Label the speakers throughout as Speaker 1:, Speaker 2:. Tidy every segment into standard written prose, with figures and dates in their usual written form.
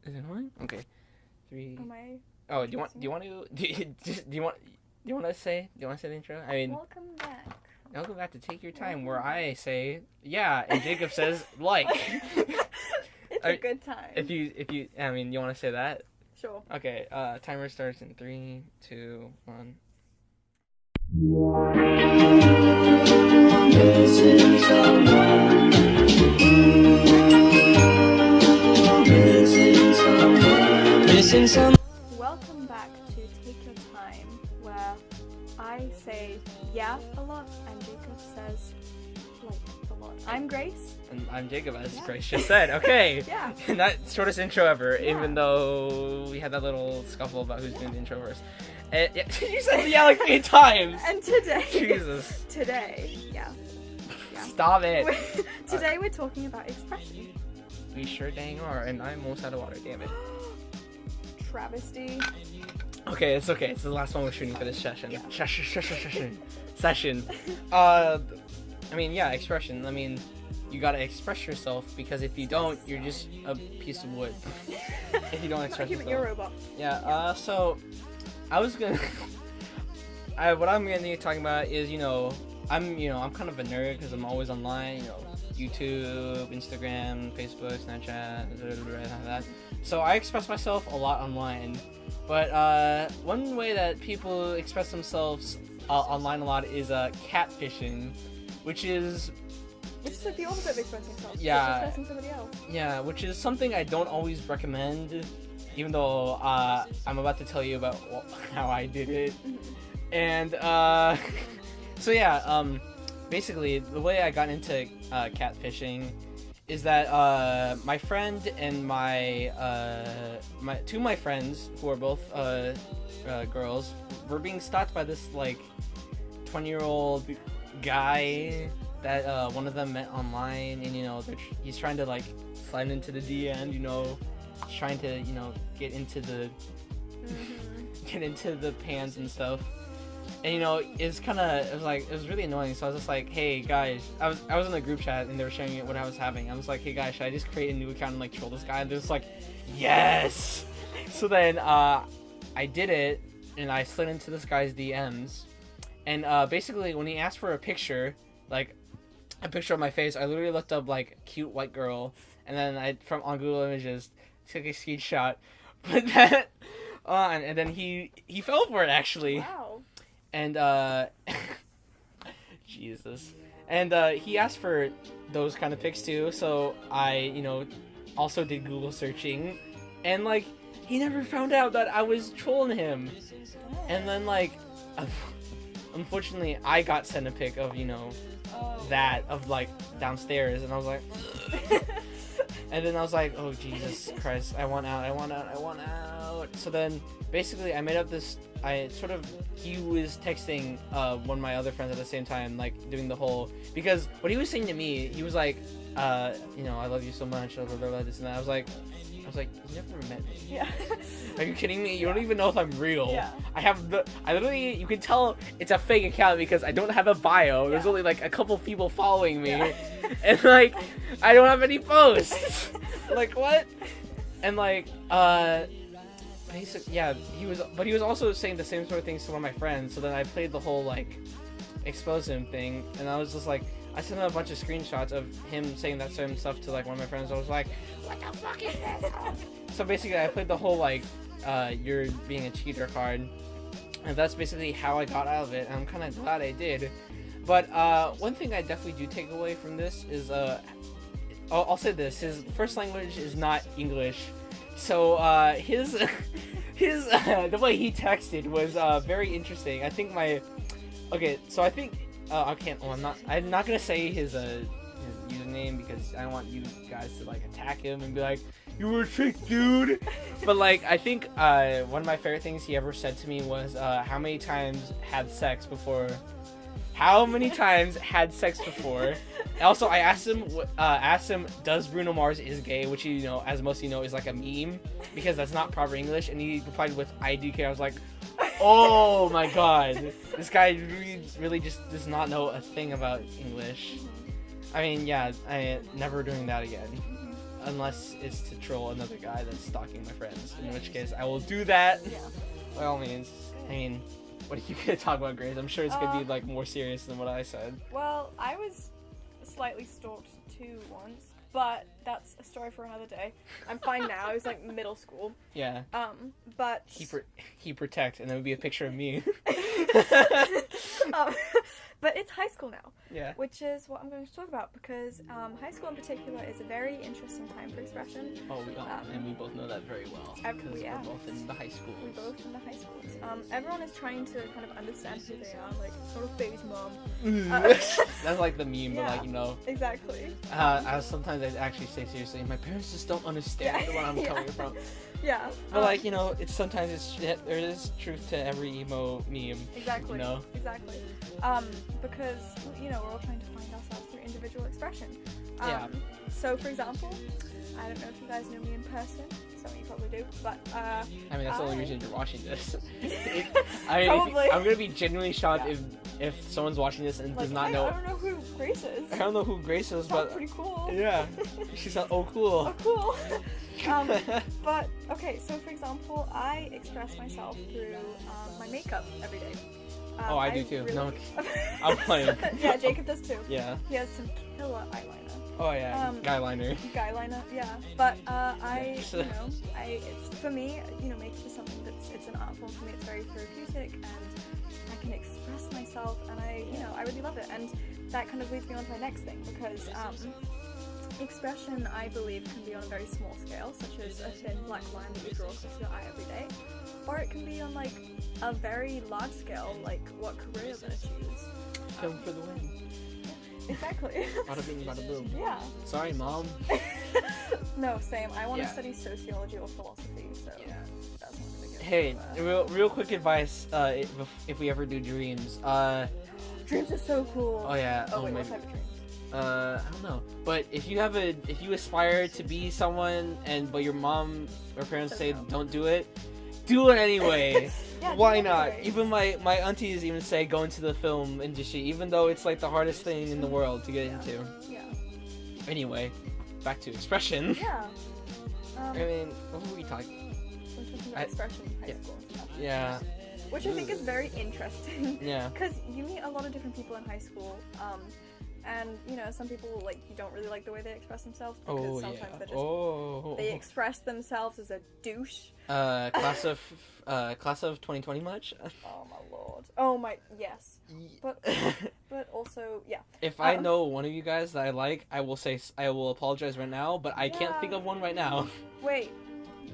Speaker 1: Is it on? Okay. 3.
Speaker 2: Am I?
Speaker 1: Oh, do you want to say the intro? I mean,
Speaker 2: Welcome back.
Speaker 1: welcome back to Take Your Time, where I say yeah, and Jacob says like.
Speaker 2: It's a good time.
Speaker 1: If you, I mean, you want to say that?
Speaker 2: Sure.
Speaker 1: Okay. Timer starts in 3, 2, 1.
Speaker 3: Missing someone. Missing someone. Missing someone.
Speaker 2: Welcome back to Take Your Time, where I say yeah a lot and Jacob says like a lot. I'm Grace.
Speaker 1: And I'm Jacob, as
Speaker 2: Yeah.
Speaker 1: Grace just said. Okay.
Speaker 2: Yeah.
Speaker 1: And that shortest intro ever,
Speaker 2: Yeah.
Speaker 1: even though we had that little scuffle about who's doing the intro first. And, yeah, you said yeah like 8 times.
Speaker 2: And today.
Speaker 1: Jesus.
Speaker 2: Today. Yeah.
Speaker 1: Stop it.
Speaker 2: Today we're talking about expression.
Speaker 1: We sure dang are, and I'm almost out of water. Damn it.
Speaker 2: Travesty.
Speaker 1: Okay, it's okay. It's the last one we're shooting for this session.
Speaker 2: Yeah.
Speaker 1: Session. I mean, yeah, expression. I mean, you gotta express yourself because if you don't, you're just a piece of wood. If you don't express
Speaker 2: You're a
Speaker 1: yourself.
Speaker 2: robot.
Speaker 1: Yeah. So I was gonna. What I'm gonna be talking about is, I'm kind of a nerd because I'm always online. YouTube, Instagram, Facebook, Snapchat, that. So I express myself a lot online. But one way that people express themselves online a lot is catfishing, which is
Speaker 2: It's like the opposite of expressing yourself.
Speaker 1: Yeah.
Speaker 2: It's expressing somebody else.
Speaker 1: which is something I don't always recommend, even though I'm about to tell you about how I did it. And so yeah, basically the way I got into catfishing is that my friend and my two of my friends, who are both girls, were being stalked by this like 20-year-old guy that one of them met online, and he's trying to like slide into the DM, he's trying to get into the get into the pans and stuff. And it was really annoying. So I was just like, hey guys, I was in a group chat and they were sharing what I was having. I was like, hey guys, should I just create a new account and like troll this guy? And they're just like, yes. So then I did it, and I slid into this guy's DMs, and basically when he asked for a picture, like a picture of my face, I literally looked up like cute white girl, and then on Google Images took a screenshot, put that on, and then he fell for it actually.
Speaker 2: Wow.
Speaker 1: And Jesus. And he asked for those kind of pics too, so I, also did Google searching, and like he never found out that I was trolling him. And then like unfortunately I got sent a pic of, that of like downstairs, and I was like and then I was like, oh Jesus Christ, I want out. So then basically I made up this, he was texting one of my other friends at the same time, like doing the whole, because what he was saying to me, he was like, I love you so much, blah, blah, blah, this and that. I was like, you never met me.
Speaker 2: Yeah.
Speaker 1: Are you kidding me? You don't even know if I'm real.
Speaker 2: Yeah.
Speaker 1: I literally, you can tell it's a fake account because I don't have a bio. There's only like a couple people following me.
Speaker 2: Yeah.
Speaker 1: And like, I don't have any posts. Like, what? And like, he was also saying the same sort of things to one of my friends. So then I played the whole like expose him thing, and I was just like, I sent him a bunch of screenshots of him saying that same stuff to like one of my friends. I was like, what the fuck is this? So basically I played the whole like you're being a cheater card, and that's basically how I got out of it, and I'm kind of glad I did. But one thing I definitely do take away from this is I'll say this: his first language is not English. So his the way he texted was very interesting. I think I'm not gonna say his username because I don't want you guys to like attack him and be like, you were a trick, dude. But like, I think one of my favorite things he ever said to me was how many times had sex before. Also, I asked him, does Bruno Mars is gay, which as most of you know, is like a meme because that's not proper English, and he replied with IDK. I was like, oh my god, this guy really just does not know a thing about English. I mean, yeah, I never doing that again. unless it's to troll another guy that's stalking my friends, in which case I will do that
Speaker 2: Yeah.
Speaker 1: by all means. I mean, what are you gonna talk about, Grace? I'm sure it's gonna be like more serious than what I said.
Speaker 2: Well, I was slightly stalked too once, but that's a story for another day. I'm fine now. I was like middle school.
Speaker 1: Yeah.
Speaker 2: But
Speaker 1: He protect, and there would be a picture of me.
Speaker 2: But it's high school now,
Speaker 1: Yeah.
Speaker 2: which is what I'm going to talk about because high school in particular is a very interesting time for expression.
Speaker 1: Oh, and we both know that very well because
Speaker 2: yeah.
Speaker 1: we're both in the high schools.
Speaker 2: We both in the high schools. Everyone is trying to kind of understand who they are, like sort of phase mom.
Speaker 1: That's like the meme, but
Speaker 2: Yeah.
Speaker 1: like, you know.
Speaker 2: Exactly.
Speaker 1: Sometimes I actually say seriously, my parents just don't understand
Speaker 2: Yeah.
Speaker 1: where I'm
Speaker 2: Yeah.
Speaker 1: coming from.
Speaker 2: Yeah.
Speaker 1: But like, you know, there is truth to every emo meme.
Speaker 2: Exactly.
Speaker 1: You know?
Speaker 2: Exactly. Because you know we're all trying to find ourselves through individual expression.
Speaker 1: Yeah.
Speaker 2: So, for example, I don't know if you guys know me in person. Some of you probably do, but
Speaker 1: I mean, that's the only
Speaker 2: I-
Speaker 1: reason you're watching this.
Speaker 2: Probably.
Speaker 1: I'm gonna be genuinely shocked
Speaker 2: Yeah.
Speaker 1: if someone's watching this and
Speaker 2: like,
Speaker 1: does not
Speaker 2: hey,
Speaker 1: know.
Speaker 2: I don't know who Grace is.
Speaker 1: I don't know who Grace is,
Speaker 2: Sounds
Speaker 1: but
Speaker 2: pretty cool.
Speaker 1: yeah, she's not. Oh, cool.
Speaker 2: Oh, cool. But okay, so for example, I express myself through my makeup every day.
Speaker 1: Oh, I do too. No, I'm playing.
Speaker 2: Yeah, Jacob does too.
Speaker 1: Yeah.
Speaker 2: He has some killer eyeliner.
Speaker 1: Oh yeah. Guy liner.
Speaker 2: Guy liner, yeah. But it's for me, you know, makeup is something it's an art form for me. It's very therapeutic, and I can express myself, and I really love it. And that kind of leads me on to my next thing because expression, I believe, can be on a very small scale, such as a thin black line that you draw across your eye every day, or it can be on like a very large scale, like what career you're gonna choose.
Speaker 1: Film for the win.
Speaker 2: Exactly.
Speaker 1: Bada bing, bada boom.
Speaker 2: Yeah.
Speaker 1: Sorry, mom.
Speaker 2: No, same. I want to
Speaker 1: Yeah.
Speaker 2: study sociology or philosophy, so that's not gonna get
Speaker 1: Hey,
Speaker 2: me.
Speaker 1: real quick advice. If we ever do dreams.
Speaker 2: Dreams are so cool.
Speaker 1: Oh yeah.
Speaker 2: Oh wait,
Speaker 1: maybe.
Speaker 2: what type of dreams?
Speaker 1: I don't know. But if you aspire to be someone but your mom or parents say
Speaker 2: No.
Speaker 1: don't do it, do it anyway.
Speaker 2: Yeah,
Speaker 1: Why
Speaker 2: do it
Speaker 1: not?
Speaker 2: anyways.
Speaker 1: Even my aunties even say go into the film industry, even though it's like the hardest thing in the world to get into.
Speaker 2: Yeah.
Speaker 1: Anyway, back to expression.
Speaker 2: Yeah.
Speaker 1: I mean, what were we talking?
Speaker 2: We're talking about expression in high
Speaker 1: yeah.
Speaker 2: school and stuff.
Speaker 1: Yeah.
Speaker 2: Which I think is very interesting.
Speaker 1: Yeah.
Speaker 2: Because you meet a lot of different people in high school, and you know, some people like you don't really like the way they express themselves because
Speaker 1: Oh
Speaker 2: sometimes
Speaker 1: yeah.
Speaker 2: they're just
Speaker 1: Oh.
Speaker 2: they express themselves as a douche.
Speaker 1: Class of 2020 much?
Speaker 2: Oh my lord. Oh my yes. But also yeah.
Speaker 1: If I know one of you guys that I like, I will I will apologize right now, but I can't think of one right now.
Speaker 2: Wait.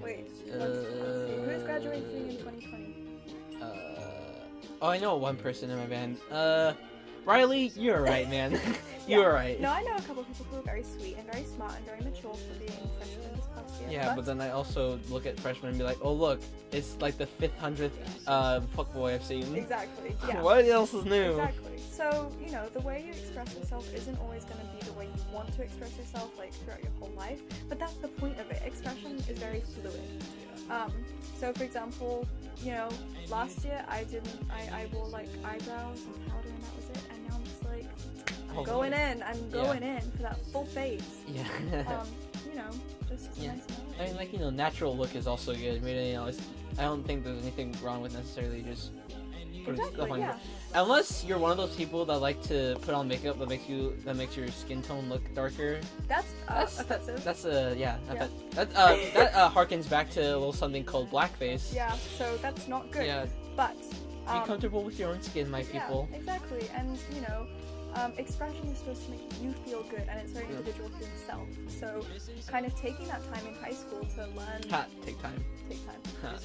Speaker 2: Let's see. Who's graduating in 2020?
Speaker 1: Oh, I know one person in my band. Riley, you're right, man.
Speaker 2: Yeah.
Speaker 1: You're right.
Speaker 2: No, I know a couple of people who are very sweet and very smart and very mature for being freshmen this past year.
Speaker 1: Yeah, but then I also look at freshmen and be like, oh look, it's like the 500th fuckboy I've seen.
Speaker 2: Exactly. Yeah.
Speaker 1: What else is new?
Speaker 2: Exactly. So, you know, the way you express yourself isn't always going to be the way you want to express yourself, like, throughout your whole life. But that's the point of it. Expression is very fluid. So, for example, you know, last year I wore, like, eyebrows and powder and that was it. And now I'm just like, I'm going in for that full face.
Speaker 1: Yeah.
Speaker 2: You know, just
Speaker 1: Yeah.
Speaker 2: nice and
Speaker 1: I mean, like, you know, natural look is also good. I mean, you know, I don't think there's anything wrong with necessarily just putting stuff
Speaker 2: Exactly,
Speaker 1: on
Speaker 2: yeah.
Speaker 1: Unless you're one of those people that like to put on makeup that makes your skin tone look darker.
Speaker 2: That's offensive.
Speaker 1: That's that
Speaker 2: Yeah.
Speaker 1: that harkens back to a little something called blackface.
Speaker 2: Yeah, so that's not good.
Speaker 1: Yeah.
Speaker 2: But
Speaker 1: Be comfortable with your own skin, my people.
Speaker 2: Yeah, exactly. And you know, expression is supposed to make you feel good, and it's very individual to yourself. So, kind of taking that time in high school to learn.
Speaker 1: Take time.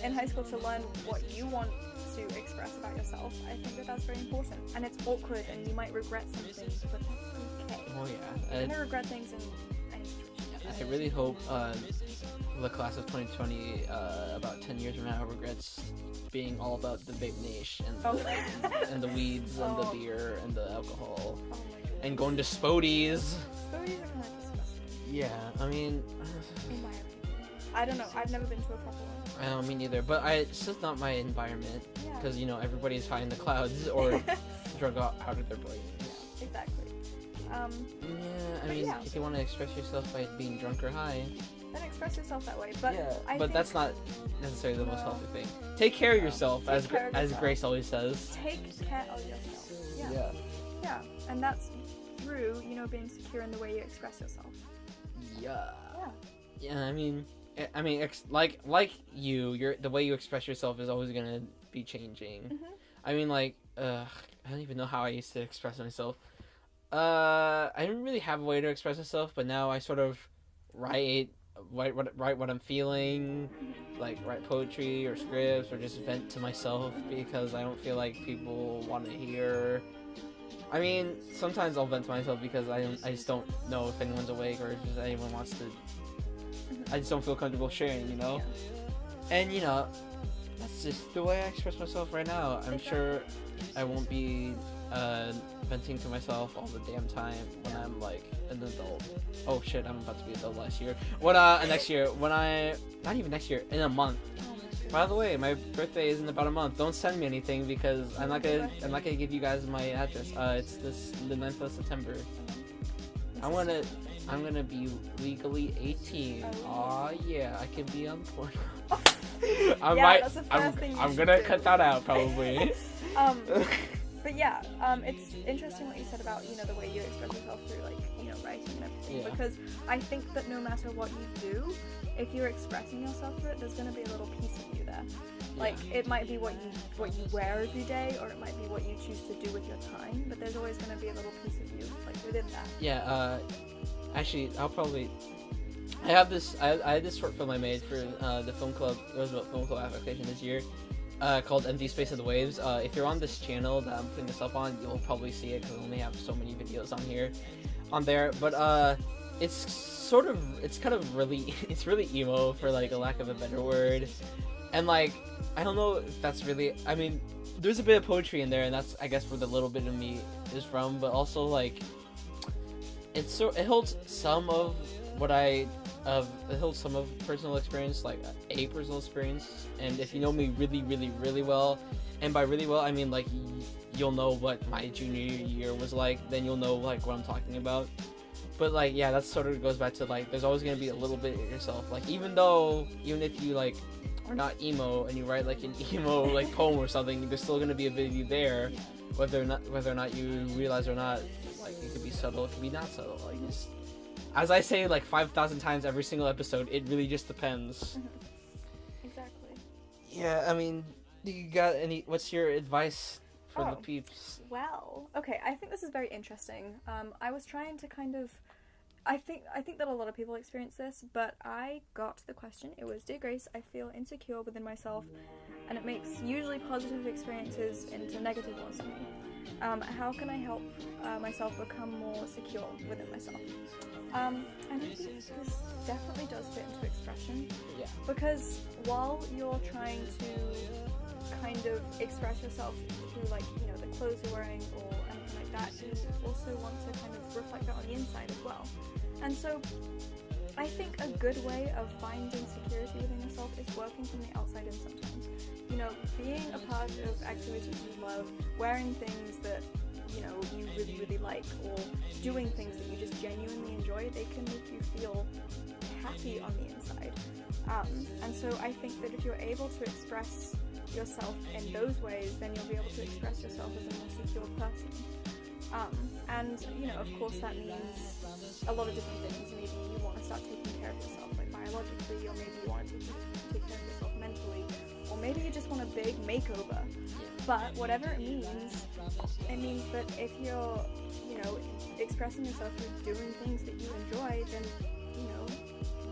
Speaker 2: In high school to learn what you want to express about yourself. I think that's very important. And it's awkward, and you might regret something, but that's okay.
Speaker 1: Oh yeah.
Speaker 2: You're gonna regret things in any situation.
Speaker 1: I really hope the class of 2020, about 10 years from now, regrets being all about the vape niche and and the weeds and the
Speaker 2: Oh.
Speaker 1: beer and the alcohol
Speaker 2: Oh my goodness.
Speaker 1: and going to Spodies.
Speaker 2: Stories are kind of disgusting.
Speaker 1: Yeah, I mean,
Speaker 2: In my opinion. I don't know. I've never been to a proper one.
Speaker 1: I don't mean either, but it's just not my environment
Speaker 2: Yeah.
Speaker 1: because you know everybody's high in the clouds or drug out of their brains.
Speaker 2: Yeah, exactly.
Speaker 1: Yeah, I mean,
Speaker 2: yeah.
Speaker 1: if you want to express yourself by being drunk or high,
Speaker 2: Then express yourself that way. But
Speaker 1: yeah,
Speaker 2: I
Speaker 1: but
Speaker 2: think
Speaker 1: that's not necessarily the most
Speaker 2: No.
Speaker 1: healthy thing. Take care of
Speaker 2: No.
Speaker 1: yourself,
Speaker 2: Take
Speaker 1: as
Speaker 2: care of
Speaker 1: as
Speaker 2: yourself.
Speaker 1: Grace always says.
Speaker 2: take care of yourself. Yeah.
Speaker 1: Yeah.
Speaker 2: Yeah. And that's through, being secure in the way you express yourself.
Speaker 1: Yeah.
Speaker 2: Yeah.
Speaker 1: Yeah, I mean, like you, the way you express yourself is always gonna be changing.
Speaker 2: Mhm.
Speaker 1: I mean, like, I don't even know how I used to express myself. I didn't really have a way to express myself, but now I sort of write what I'm feeling, like write poetry or scripts or just vent to myself because I don't feel like people want to hear. I mean, sometimes I'll vent to myself because I just don't know if anyone's awake or if anyone wants to. I just don't feel comfortable sharing,
Speaker 2: Yeah.
Speaker 1: And that's just the way I express myself right now. I'm sure I won't be venting to myself all the damn time when I'm like an adult. Oh shit, I'm about to be an adult next year. Next year, not even next year, in a month.
Speaker 2: Oh my goodness.
Speaker 1: By the way, my birthday is in about a month. Don't send me anything because I'm not gonna give you guys my address. It's the 9th of September. I'm gonna be legally 18.
Speaker 2: Oh.
Speaker 1: Aw, yeah, I can be on porn.
Speaker 2: That's the first thing you
Speaker 1: I'm
Speaker 2: should
Speaker 1: gonna
Speaker 2: do.
Speaker 1: cut that out probably.
Speaker 2: But yeah, it's interesting what you said about, the way you express yourself through, like, writing and everything.
Speaker 1: Yeah.
Speaker 2: Because I think that no matter what you do, if you're expressing yourself through it, there's going to be a little piece of you there. Like, it might be what you wear every day, or it might be what you choose to do with your time, but there's always going to be a little piece of you, like, within that.
Speaker 1: Yeah, actually, I had this short film I made for the film club, Roosevelt Film Club application this year, called Empty Space of the Waves. If you're on this channel that I'm putting this up on, you'll probably see it because I only have so many videos on there. But it's kind of really, it's really emo for like a lack of a better word, and like I don't know if that's really. I mean, there's a bit of poetry in there, and that's I guess where the little bit of me is from. But also like, it holds some of it holds some of personal experience, like a personal experience. And if you know me really, really, really well, and by really well I mean like you'll know what my junior year was like, then you'll know like what I'm talking about. But like yeah, that sort of goes back to like there's always gonna be a little bit of yourself. Like even if you like are not emo and you write like an emo like poem or something, there's still gonna be a bit of you there, whether or not you realize or not. Like it could be subtle, it could be not subtle. Like just, as I say like 5,000 times every single episode, it really just depends.
Speaker 2: Exactly.
Speaker 1: Yeah, I mean, you got what's your advice for the peeps?
Speaker 2: Well, okay, I think this is very interesting. I was trying to kind of, I think that a lot of people experience this, but I got the question. It was, Dear Grace, I feel insecure within myself, and it makes usually positive experiences into negative ones for me. How can I help myself become more secure within myself? And I think this definitely does fit into expression.
Speaker 1: Yeah.
Speaker 2: Because while you're trying to kind of express yourself through, like, the clothes you're wearing or anything like that, you also want to kind of reflect that on the inside as well. And so I think a good way of finding security within yourself is working from the outside in sometimes. Being a part of activities you love, wearing things that you really, really like, or doing things that you just genuinely enjoy, they can make you feel happy on the inside. And so I think that if you're able to express yourself in those ways, then you'll be able to express yourself as a more secure person. And of course that means a lot of different things. Maybe you want to start taking care of yourself, like biologically, or maybe you want to take care of yourself mentally, or maybe you just want a big makeover. But whatever it means that if you're, expressing yourself through doing things that you enjoy, then,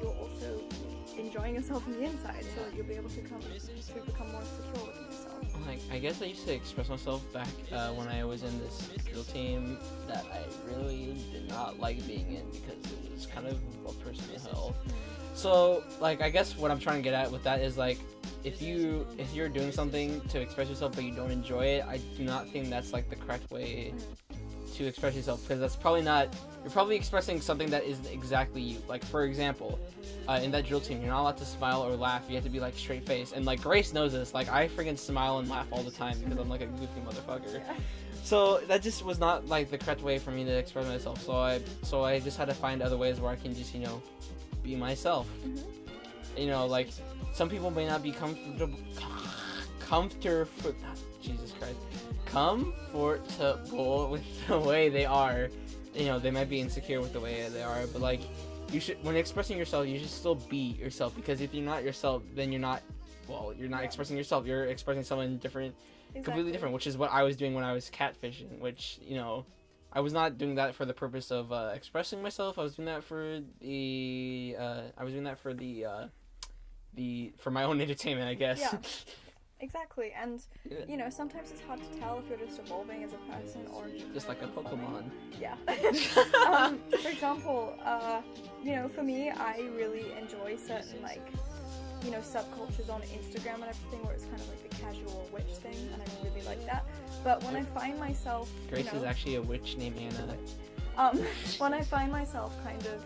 Speaker 2: you're also enjoying yourself from the inside, so that you'll be able to become more secure within yourself.
Speaker 1: Like, I guess I used to express myself back when I was in this drill team that I really did not like being in because it was kind of a personal hell. So, like, I guess what I'm trying to get at with that is, like, if you're doing something to express yourself but you don't enjoy it, I do not think that's, like, the correct way to express yourself, because that's probably not, you're probably expressing something that isn't exactly you. Like, for example, in that drill team, you're not allowed to smile or laugh. You have to be, like, straight face. And, like, Grace knows this. Like, I freaking smile and laugh all the time because I'm, like, a goofy motherfucker. So that just was not like the correct way for me to express myself. So I just had to find other ways where I can just be myself.
Speaker 2: Mhm.
Speaker 1: Like some people may not be comfortable. Jesus Christ, comfortable with the way they are. They might be insecure with the way they are, but like you should, when expressing yourself, you should still be yourself, because if you're not yourself, then you're not expressing yourself. You're expressing someone different. Completely different, which is what I was doing when I was catfishing, which, I was not doing that for the purpose of expressing myself. I was doing that for for my own entertainment, I guess.
Speaker 2: Yeah. Exactly, and sometimes it's hard to tell if you're just evolving as a person or if you're
Speaker 1: Just like a Pokemon.
Speaker 2: Yeah. For example, for me, I really enjoy certain subcultures on Instagram and everything, where it's kind of like the casual witch thing, and I really like that. But when I find myself,
Speaker 1: Grace is actually a witch named Anna.
Speaker 2: when I find myself kind of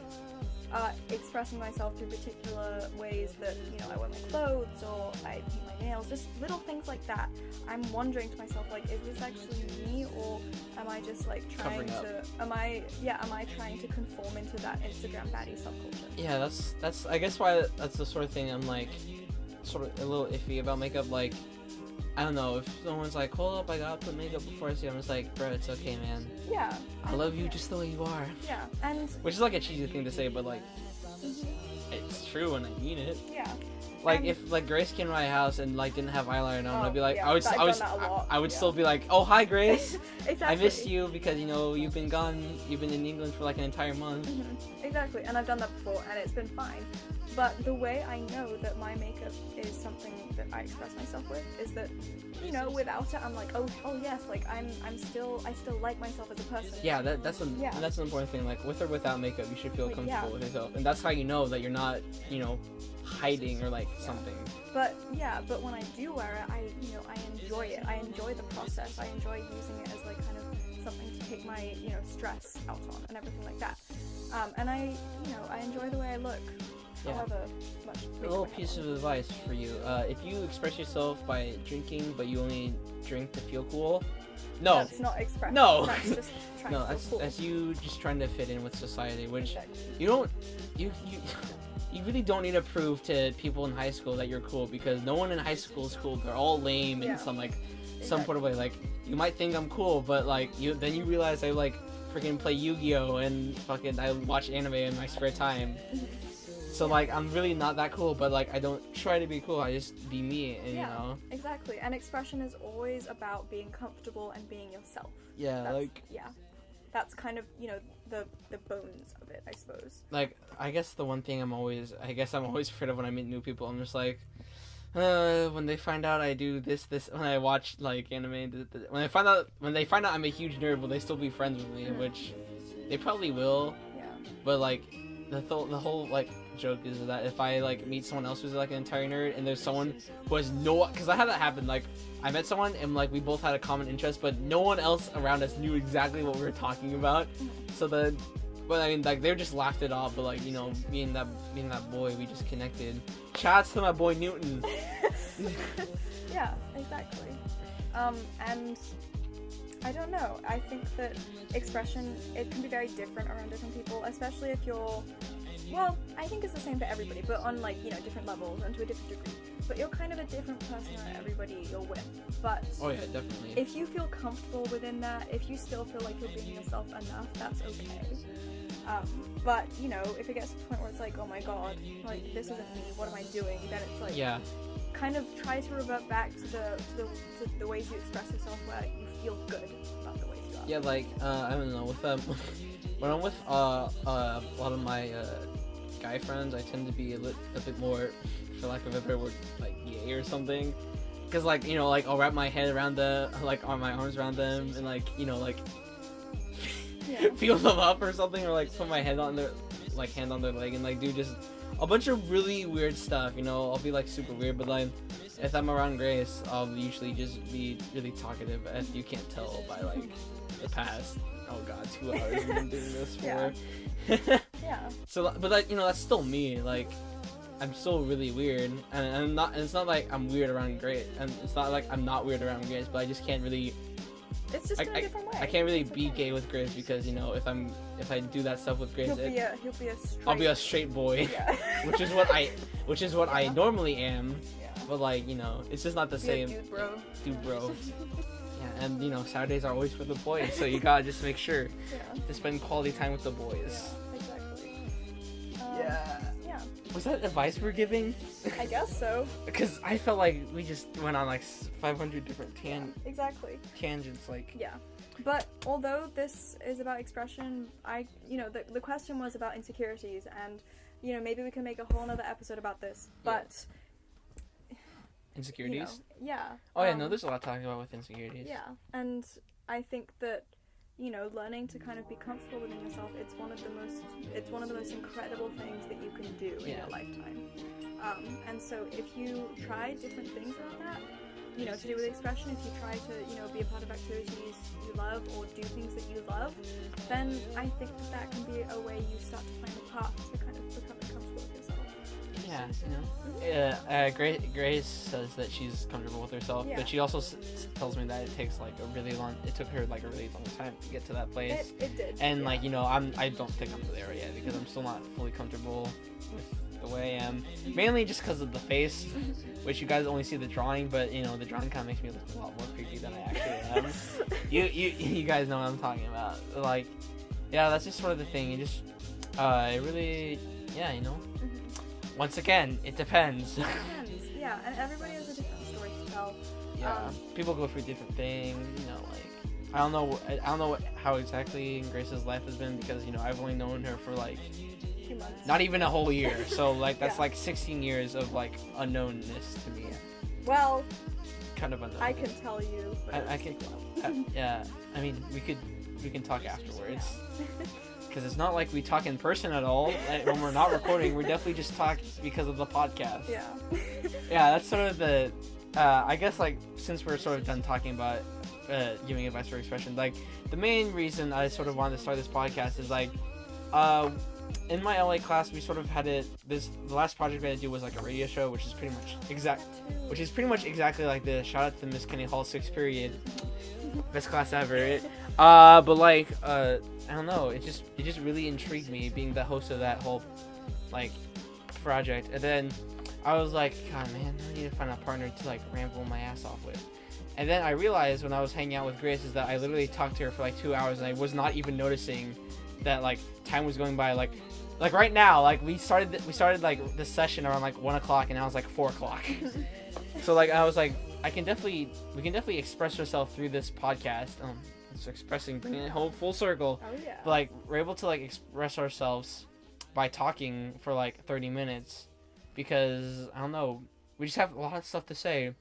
Speaker 2: expressing myself through particular ways that, I wear my clothes or I paint my nails, just little things like that, I'm wondering to myself, like, is this actually me, or am I just like trying to, am I trying to conform into that Instagram baddie subculture?
Speaker 1: Yeah, that's I guess why that's the sort of thing I'm like sort of a little iffy about makeup. Like, I don't know, if someone's like, hold up, I gotta put makeup before I see you, I'm just like, bro, it's okay, man.
Speaker 2: Yeah.
Speaker 1: I love you just the way you are.
Speaker 2: Yeah, and...
Speaker 1: Which is like a cheesy thing to say, but like, it's true and I mean it.
Speaker 2: Yeah.
Speaker 1: Like,
Speaker 2: and
Speaker 1: if like Grace came to my house and like didn't have eyeliner on, I'd be like,
Speaker 2: yeah,
Speaker 1: I would still be like, oh, hi, Grace.
Speaker 2: Exactly.
Speaker 1: I missed you because you've been gone, you've been in England for like an entire month.
Speaker 2: Exactly, and I've done that before, and it's been fine. But the way I know that my makeup is something that I express myself with is that, without it, I'm like, oh yes, like I still like myself as a person.
Speaker 1: Yeah, that's an important thing. Like, with or without makeup, you should feel comfortable with yourself, and that's how you know that you're not, hiding or like something.
Speaker 2: But when I do wear it, I enjoy it. I enjoy the process. I enjoy using it as like kind of something to take my stress out on and everything like that. And I enjoy the way I look.
Speaker 1: Yeah.
Speaker 2: However much.
Speaker 1: A little piece of advice for you: if you express yourself by drinking, but you only drink to feel cool, no,
Speaker 2: that's not expression.
Speaker 1: No,
Speaker 2: that's just trying to feel cool.
Speaker 1: That's you just trying to fit in with society, which
Speaker 2: Exactly.
Speaker 1: you don't. You really don't need to prove to people in high school that you're cool, because no one in high school is cool. They're all lame in some sort of way. Like, you might think I'm cool, but like then you realize I like freaking play Yu-Gi-Oh and fucking I watch anime in my spare time. So like, I'm really not that cool, but like I don't try to be cool. I just be me, and
Speaker 2: Exactly. And expression is always about being comfortable and being yourself.
Speaker 1: Yeah,
Speaker 2: that's kind of the bones of it, I suppose.
Speaker 1: Like, I guess the one thing I'm always afraid of when I meet new people. I'm just like, when they find out I do this when I watch like anime, when they find out I'm a huge nerd, will they still be friends with me? Which they probably will.
Speaker 2: Yeah.
Speaker 1: But like, the whole like joke is that if I like meet someone else who's like an entire nerd, and there's someone who has because I had that happen. Like, I met someone and like we both had a common interest, but no one else around us knew exactly what we were talking about. So then, but I mean, like, they just laughed it off. But like, me and that boy, we just connected. Shouts to my boy Newton.
Speaker 2: Yeah, exactly. And I don't know. I think that expression, it can be very different around different people, especially if you're, well, I think it's the same for everybody, but on like, different levels and to a different degree. But you're kind of a different person than everybody you're with. But
Speaker 1: oh yeah, definitely.
Speaker 2: if you feel comfortable within that, if you still feel like you're being yourself enough, that's okay. But if it gets to the point where it's like, oh my god, like, this isn't me, what am I doing? Then it's like, kind of try to revert back to the ways you express yourself, where you feel good about the ways you are.
Speaker 1: Yeah, like, I don't know, with when I'm with a lot of my guy friends, I tend to be a bit more, for lack of a better word, like gay or something. Cause like, like, I'll wrap my head around on my arms around them, and like, feel them up or something, or like put my head on their, like, hand on their leg, and like do just a bunch of really weird stuff. I'll be like super weird, but like, if I'm around Grace, I'll usually just be really talkative, as you can't tell by like the past, oh god, 2 hours we've been doing this for.
Speaker 2: Yeah.
Speaker 1: So, but like, that's still me. Like, I'm still really weird, and it's not like I'm weird around Grace, and it's not like I'm not weird around Grace, but I just can't really
Speaker 2: It's just in a different way.
Speaker 1: I can't really
Speaker 2: It's
Speaker 1: be
Speaker 2: okay.
Speaker 1: gay with Grace because, you know, if I do that stuff with Grace,
Speaker 2: He'll be a straight.
Speaker 1: I'll be a straight boy,
Speaker 2: Yeah.
Speaker 1: which is what I normally am.
Speaker 2: Yeah.
Speaker 1: But like, you know, it's just not the
Speaker 2: Be a
Speaker 1: same.
Speaker 2: dude, bro.
Speaker 1: Dude, bro. Yeah, and you know, Saturdays are always for the boys, so you gotta just make sure
Speaker 2: Yeah.
Speaker 1: to spend quality time with the boys.
Speaker 2: Yeah. Exactly.
Speaker 1: Yeah.
Speaker 2: Yeah.
Speaker 1: Was that advice we're giving?
Speaker 2: I guess so.
Speaker 1: Because I felt like we just went on like 500 different
Speaker 2: Exactly.
Speaker 1: tangents. Like,
Speaker 2: Yeah. But although this is about expression, the question was about insecurities, and maybe we can make a whole nother episode about this. But
Speaker 1: insecurities.
Speaker 2: yeah.
Speaker 1: Oh yeah, no, there's a lot to talk about with insecurities.
Speaker 2: Yeah, and I think that learning to kind of be comfortable within yourself, it's one of the most incredible things that you can do in your lifetime. And so if you try different things around that, to do with expression, if you try to, be a part of activities you love or do things that you love, then I think that can be a way you start to find a path to kind of becoming comfortable with yourself.
Speaker 1: Yeah, you know. Grace says that she's comfortable with herself,
Speaker 2: Yeah.
Speaker 1: but she also tells me that it took her like a really long time to get to that place.
Speaker 2: It did.
Speaker 1: And
Speaker 2: yeah.
Speaker 1: like, I don't think I'm there yet because I'm still not fully comfortable with the way I am. Mainly just because of the face, which you guys only see the drawing, but the drawing kind of makes me look a lot more creepy than I actually am. You guys know what I'm talking about. Like, yeah, that's just sort of the thing. You just, it really, Once again, it depends.
Speaker 2: It depends, yeah, and everybody has a different story to tell.
Speaker 1: Yeah, people go through different things, I don't know how exactly Grace's life has been because, I've only known her for like
Speaker 2: 2 months.
Speaker 1: not even a whole year. So like that's
Speaker 2: Yeah.
Speaker 1: like 16 years of like unknownness to me.
Speaker 2: Well,
Speaker 1: Kind of unknown.
Speaker 2: I can tell you. But
Speaker 1: I can yeah, I mean, we can talk afterwards. Because it's not like we talk in person at all. Like, when we're not recording, we definitely just talk because of the podcast.
Speaker 2: Yeah.
Speaker 1: Yeah, that's sort of the, I guess, like, since we're sort of done talking about giving advice for expression, like, the main reason I sort of wanted to start this podcast is, like, in my LA class, we sort of had the last project we had to do was, like, a radio show, which is pretty much exactly like this. Shout out to Miss Kenny Hall 6th period. Best class ever. But, like, I don't know, it just really intrigued me being the host of that whole like project. And then I was like, God, man, I need to find a partner to like ramble my ass off with. And then I realized when I was hanging out with Grace is that I literally talked to her for like 2 hours and I was not even noticing that like time was going by. Like right now, like we started like this session around like 1 o'clock and now it's like 4 o'clock. So like I was like, we can definitely express ourselves through this podcast. It's expressing, bringing it whole full circle.
Speaker 2: Oh yeah.
Speaker 1: But like we're able to like express ourselves by talking for like 30 minutes because I don't know, we just have a lot of stuff to say.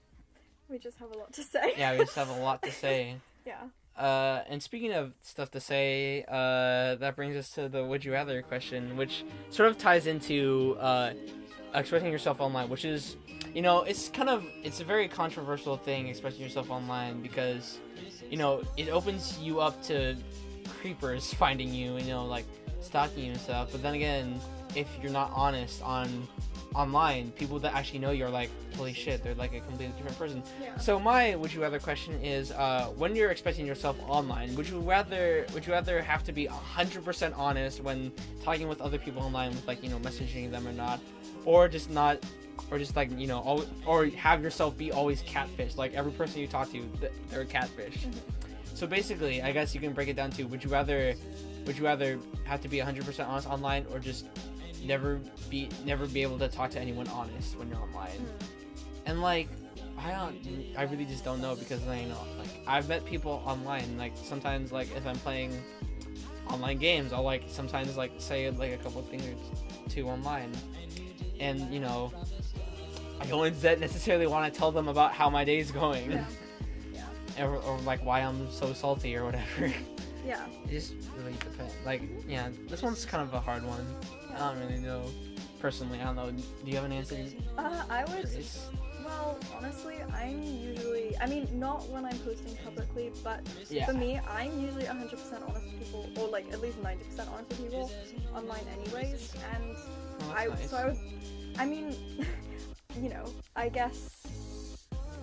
Speaker 2: We just have a lot to say.
Speaker 1: Yeah, we just have a lot to say.
Speaker 2: Yeah.
Speaker 1: And speaking of stuff to say, that brings us to the would you rather question, which sort of ties into expressing yourself online, which is, it's a very controversial thing, expressing yourself online, because it opens you up to creepers finding you and like stalking you and stuff. But then again, if you're not honest online, people that actually know you are like, holy shit, they're like a completely different person.
Speaker 2: Yeah.
Speaker 1: So my would you rather question is, when you're expressing yourself online, would you rather have to be 100% honest when talking with other people online, with like messaging them or not, or just not, or just like or have yourself be always catfish, like every person you talk to, they're a catfish.
Speaker 2: Mm-hmm.
Speaker 1: So basically, I guess you can break it down to, would you rather have to be 100% honest online, or just never be able to talk to anyone honest when you're online? And like, I really just don't know, because like I've met people online, like sometimes like if I'm playing online games, I'll like sometimes like say like a couple of things or two online, and I don't necessarily want to tell them about how my day's going.
Speaker 2: Yeah.
Speaker 1: or like why I'm so salty or whatever.
Speaker 2: Yeah.
Speaker 1: It just really depends. Like, yeah, this one's kind of a hard one. I don't really know. Personally, I don't know. Do you have an answer?
Speaker 2: I would.
Speaker 1: Grace?
Speaker 2: Well, honestly, not when I'm posting publicly, but
Speaker 1: Yeah.
Speaker 2: for me, I'm usually 100% honest with people, or like at least 90% honest with people online anyways, and
Speaker 1: Oh, that's nice.
Speaker 2: I guess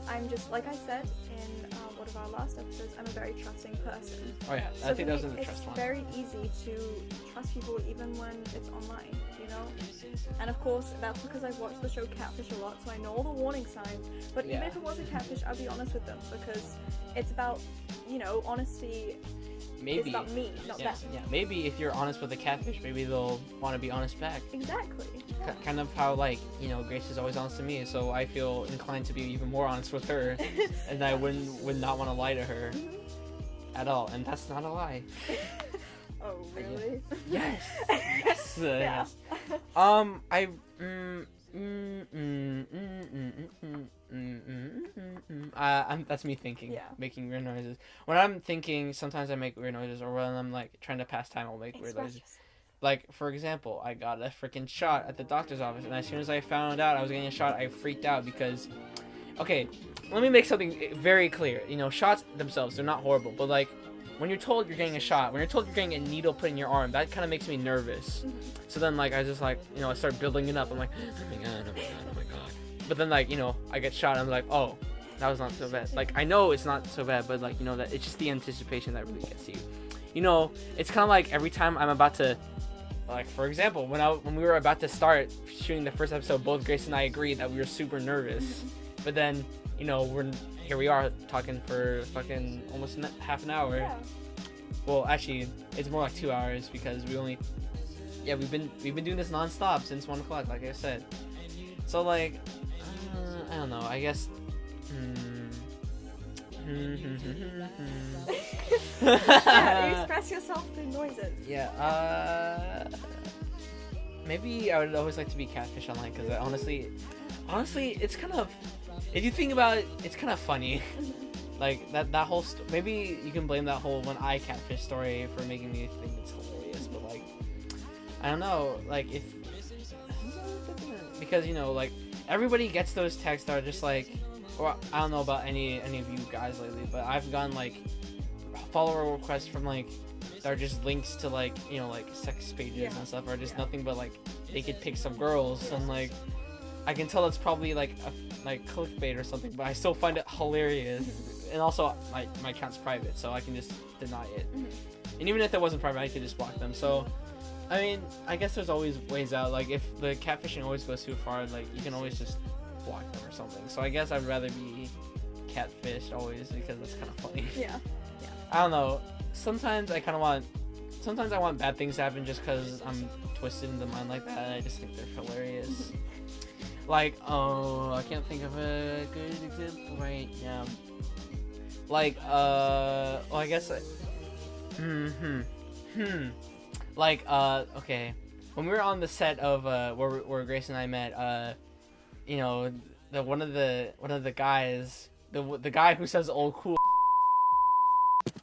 Speaker 2: I'm just, like I said in one of our last episodes, I'm a very trusting person.
Speaker 1: Oh yeah,
Speaker 2: So
Speaker 1: I think
Speaker 2: for
Speaker 1: that was
Speaker 2: me,
Speaker 1: in the trust
Speaker 2: it's
Speaker 1: one.
Speaker 2: very easy to trust people even when it's online, you know? And of course, that's because I've watched the show Catfish a lot, so I know all the warning signs. But even
Speaker 1: Yeah.
Speaker 2: if it was a catfish, I'd be honest with them because it's about, honesty is
Speaker 1: Maybe.
Speaker 2: about me, not
Speaker 1: Yeah,
Speaker 2: them.
Speaker 1: yeah. Maybe if you're honest with a catfish, maybe they'll want to be honest back.
Speaker 2: Exactly. Yeah.
Speaker 1: Kind of how Grace is always honest to me, so I feel inclined to be even more honest with her, and I would not want to lie to her at all, and that's not a lie.
Speaker 2: Oh, really?
Speaker 1: Yes, yes,
Speaker 2: Yeah.
Speaker 1: yes. That's me thinking,
Speaker 2: Yeah.
Speaker 1: making weird noises. When I'm thinking, sometimes I make weird noises, or when I'm like trying to pass time, I'll make weird
Speaker 2: Express
Speaker 1: noises.
Speaker 2: yourself.
Speaker 1: Like, for example, I got a freaking shot at the doctor's office, and as soon as I found out I was getting a shot, I freaked out because, okay, let me make something very clear. Shots themselves, they're not horrible, but like, when you're told you're getting a shot, when you're told you're getting a needle put in your arm, that kind of makes me nervous. So then, like, I just like, I start building it up. I'm like, oh my god, oh my god, oh my god. But then, like, I get shot, and I'm like, oh, that was not so bad. Like, I know it's not so bad, but like, that it's just the anticipation that really gets you. It's kind of like every time I'm about to, like, for example, when we were about to start shooting the first episode, both Grace and I agreed that we were super nervous. But then, here we are talking for fucking almost half an hour.
Speaker 2: Yeah.
Speaker 1: Well, actually, it's more like 2 hours because we've been doing this nonstop since 1 o'clock, like I said. So like, I don't know. I guess.
Speaker 2: Yeah, you express yourself through noises.
Speaker 1: Yeah. Maybe I would always like to be catfish online because honestly, it's kind of. If you think about it, it's kind of funny. Like that whole maybe you can blame that whole when I catfish story for making me think it's hilarious, but like I don't know, like if because like everybody gets those texts that are just like, or I don't know about any of you guys lately, but I've gotten like follower requests from like that are just links to like like sex pages and stuff, or just nothing but like naked pics of girls, and like I can tell it's probably like clickbait or something, but I still find it hilarious. And also, my account's private, so I can just deny it. And even if it wasn't private, I could just block them. So, I mean, I guess there's always ways out. Like, if the catfishing always goes too far, like, you can always just block them or something. So I guess I'd rather be catfished always because that's kind of funny.
Speaker 2: Yeah.
Speaker 1: I don't know. Sometimes I want bad things to happen just because I'm twisted in the mind like that, and I just think they're hilarious. Like, oh, I can't think of a good example right now. Like, well, I guess, like, okay, when we were on the set of, where Grace and I met, one of the guys, the guy who says "oh cool."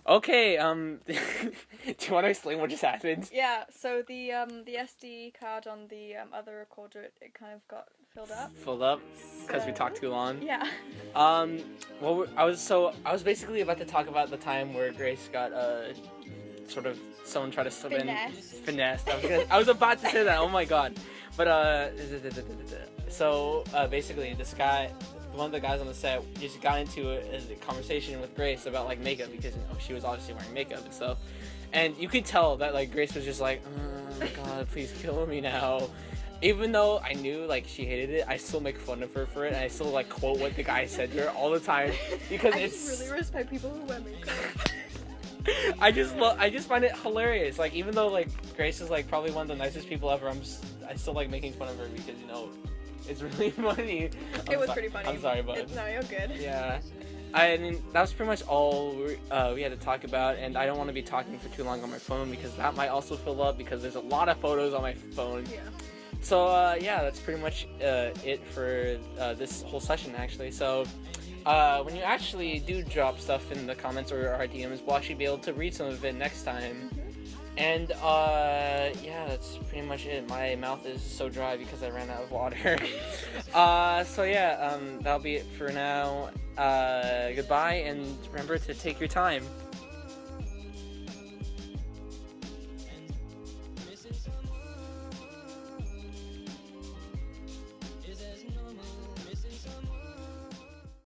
Speaker 1: Okay, do you want to explain what just happened?
Speaker 2: Yeah, so the SD card on the other recorder, it kind of got filled up.
Speaker 1: Filled up because we talked too long.
Speaker 2: Yeah.
Speaker 1: Well, I was basically about to talk about the time where Grace got sort of someone tried to slip finessed. I was about to say that. Oh my god. But so basically this guy, one of the guys on the set, just got into a conversation with Grace about like makeup because she was obviously wearing makeup and stuff, and you could tell that like Grace was just like, oh my god, please kill me now. Even though I knew like she hated it, I still make fun of her for it, and I still like quote what the guy said to her all the time because
Speaker 2: I
Speaker 1: it's
Speaker 2: just really respect people who wear makeup.
Speaker 1: I just find it hilarious. Like even though like Grace is like probably one of the nicest people ever, I still like making fun of her because it's really funny.
Speaker 2: It was pretty funny.
Speaker 1: I'm sorry, bud.
Speaker 2: No, you're good.
Speaker 1: Yeah. I mean, that was pretty much all we had to talk about, and I don't want to be talking for too long on my phone because that might also fill up because there's a lot of photos on my phone.
Speaker 2: Yeah.
Speaker 1: So, yeah, that's pretty much it for this whole session, actually. So, when you actually do drop stuff in the comments or our DMs, we'll actually be able to read some of it next time. And, yeah, that's pretty much it. My mouth is so dry because I ran out of water. So, yeah, that'll be it for now. Goodbye, and remember to take your time.